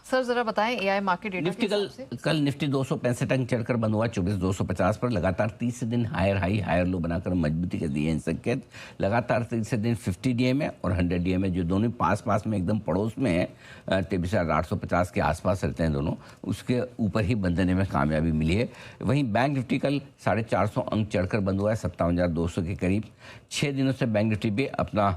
Sir जरा बताएं AI market data Nifty के हिसाब से। कल निफ्टी 265 अंक चढ़कर बंद हुआ 24,250 पर। लगातार तीसरे दिन हायर हाई हायर लो बनाकर मजबूती के दिए हैं संकेत। लगातार तीसरे दिन 50 डीएमए और 100 डीएमए जो दोनों पास पास में एकदम पड़ोस में है, 23,850 के आसपास रहते हैं दोनों, उसके ऊपर ही बंद देने में कामयाबी मिली है। वहीं बैंक निफ्टी कल 450 अंक चढ़कर बंद हुआ है 57,200 के करीब। 6 दिनों से बैंक निफ्टी भी अपना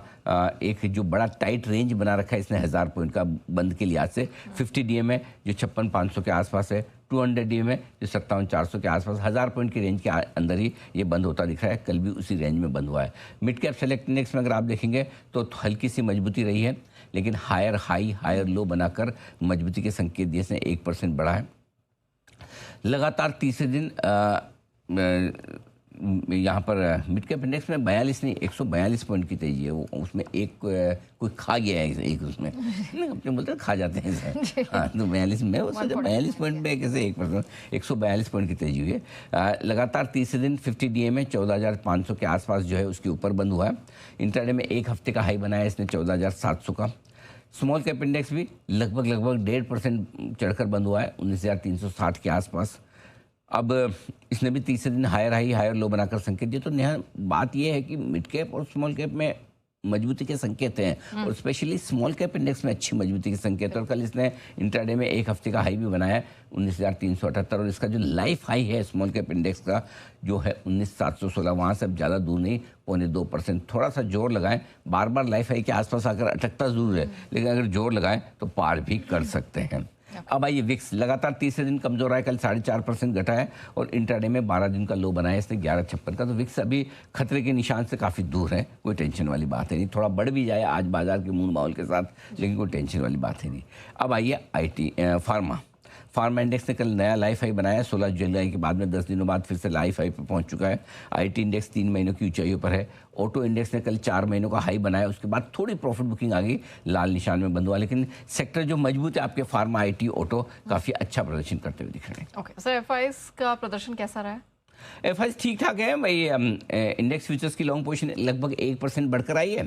एक जो बड़ा टाइट रेंज बना रखा है इसने 1000 पॉइंट का बंद के लिहाज से। 50 डीएमए जो 56,500 के आसपास है, 200 डीएमए जो 57,400 के आसपास, 1000 पॉइंट की रेंज के अंदर ही ये बंद होता दिख रहा है। कल भी उसी रेंज में बंद हुआ है। मिड कैप सेलेक्ट इंडेक्स में अगर आप देखेंगे तो हल्की सी मजबूती रही है, लेकिन हायर हाई हायर लो बनाकर मजबूती के संकेत दिए, इसने 1% बढ़ा है। लगातार तीसरे दिन यहाँ पर मिड कैप इंडेक्स में 42 नहीं 142 पॉइंट की तेजी है। वो उसमें एक कोई खा गया है, एक उसमें अपने बोलते खा जाते हैं इसे। हाँ, तो 42 में वो सोचा 42 पॉइंट में कैसे 1%, 142 पॉइंट की तेजी हुई है। लगातार तीसरे दिन 50 डीएमए 14,500 के आसपास जो है उसके ऊपर बंद हुआ है। इंटरडे में एक हफ्ते का हाई बनाया इसने 14,700 का। स्मॉल कैप इंडेक्स भी लगभग 1.5% चढ़कर बंद हुआ है 19,360 के आसपास। अब इसने भी तीसरे दिन हायर हाई हायर लो बनाकर संकेत दिए। तो नया बात यह है कि मिड कैप और स्मॉल कैप में मजबूती के संकेत हैं, और स्पेशली स्मॉल कैप इंडेक्स में अच्छी मजबूती के संकेत। और कल इसने इंट्राडे में एक हफ्ते का हाई भी बनाया है 19,378, और इसका जो लाइफ हाई है स्मॉल कैप इंडेक्स का जो है 19,716, वहाँ से अब ज़्यादा दूर नहीं, 0.2%। थोड़ा सा जोर लगाएं, बार बार लाइफ हाई के आसपास आकर अटकता ज़रूर है, लेकिन अगर जोर लगाएं तो पार भी कर सकते हैं। अब आइए विक्स लगातार तीसरे दिन कमजोर आया, कल 4.5% घटा है, और इंट्राडे में 12 दिन का लो बनाया इसने 1156 का। तो विक्स अभी खतरे के निशान से काफ़ी दूर है, कोई टेंशन वाली बात है नहीं। थोड़ा बढ़ भी जाए आज बाजार के मूड माहौल के साथ, लेकिन कोई टेंशन वाली बात है नहीं। अब आइए आईटी फार्मा इंडेक्स ने कल नया लाइफ हाई बनाया 16 जुलाई के बाद में 10 दिनों बाद फिर से लाइफ हाई पर पहुंच चुका है। आईटी इंडेक्स 3 महीनों की ऊंचाइयों पर है। ऑटो इंडेक्स ने कल 4 महीनों का हाई बनाया, उसके बाद थोड़ी प्रॉफिट बुकिंग आ गई, लाल निशान में बंद हुआ, लेकिन सेक्टर जो मजबूत है आपके फार्मा आईटी ऑटो काफ़ी अच्छा प्रदर्शन करते हुए दिख रहे हैं। ओके सर, एफआईएस का प्रदर्शन कैसा रहा है? एफआईएस ठीक ठाक है भाई। इंडेक्स फ्यूचर्स की लॉन्ग पोजीशन लगभग 1% बढ़कर आई है।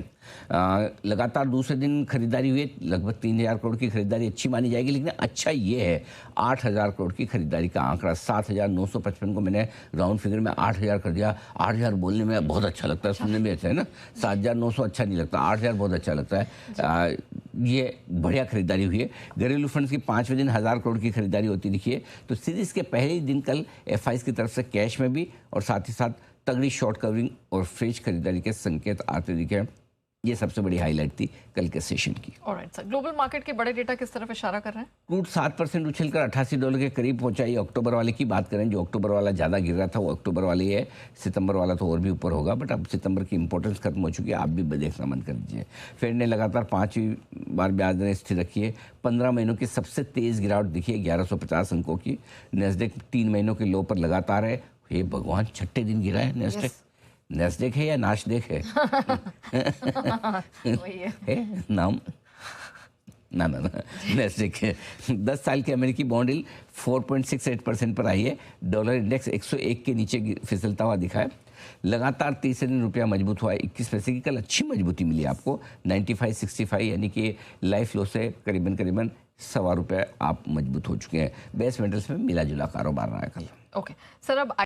लगातार दूसरे दिन खरीदारी हुई है, लगभग 3,000 करोड़ की खरीदारी अच्छी मानी जाएगी। लेकिन अच्छा ये है 8,000 करोड़ की खरीदारी का आंकड़ा, 7,955 को मैंने राउंड फिगर में 8,000 कर दिया। 8,000 बोलने में बहुत अच्छा लगता है, सुनने में अच्छा है ना। 7,900 अच्छा नहीं लगता, 8,000 बहुत अच्छा लगता है। ये बढ़िया खरीदारी हुई है। घरेलू फंड्स की 5वें दिन 1,000 करोड़ की खरीदारी होती दिखी है। तो सीरीज के पहले ही दिन कल एफआईएस की तरफ से कैश में भी और साथ ही साथ तगड़ी शॉर्ट कवरिंग और फ्रेश खरीदारी के संकेत आते दिखे। ये सबसे बड़ी हाईलाइट थी कल के सेशन की। ऑलराइट सर, ग्लोबल मार्केट के बड़े डेटा किस तरफ इशारा कर रहे हैं? क्रूड 7% उछलकर $88 के करीब पहुंचा। ये अक्टूबर वाले की बात करें, जो अक्टूबर वाला ज़्यादा गिर रहा था वो अक्टूबर वाले ही है। सितंबर वाला तो और भी ऊपर होगा, बट अब सितंबर की इंपॉर्टेंस खत्म हो चुकी है, आप भी देखना बंद कर दीजिए। फेड ने लगातार 5वीं बार ब्याज दरें स्थिर रखी है। 15 महीनों की सबसे तेज़ गिरावट दिखी है 1150 अंकों की। नेस्डेक 3 महीनों के लो पर लगातार है। हे भगवान, 6ठे दिन गिरा है नेस्डेक। नेस्डेक है या नाशदेक है? वही है नाम ना नेस्डेक है। 10 साल की अमेरिकी बॉन्ड यील्ड 4.68% पर आई है। डॉलर इंडेक्स 101 के नीचे फिसलता हुआ दिखा है। लगातार तीसरे दिन रुपया मजबूत हुआ है 21 पैसे की। कल अच्छी मजबूती मिली आपको 95.65, यानी कि लाइफ लो से करीबन ₹1.25 आप मजबूत हो चुके हैं। बेस मेटल्स में मिला जुला कारोबार रहा है कल। ओके सर, अब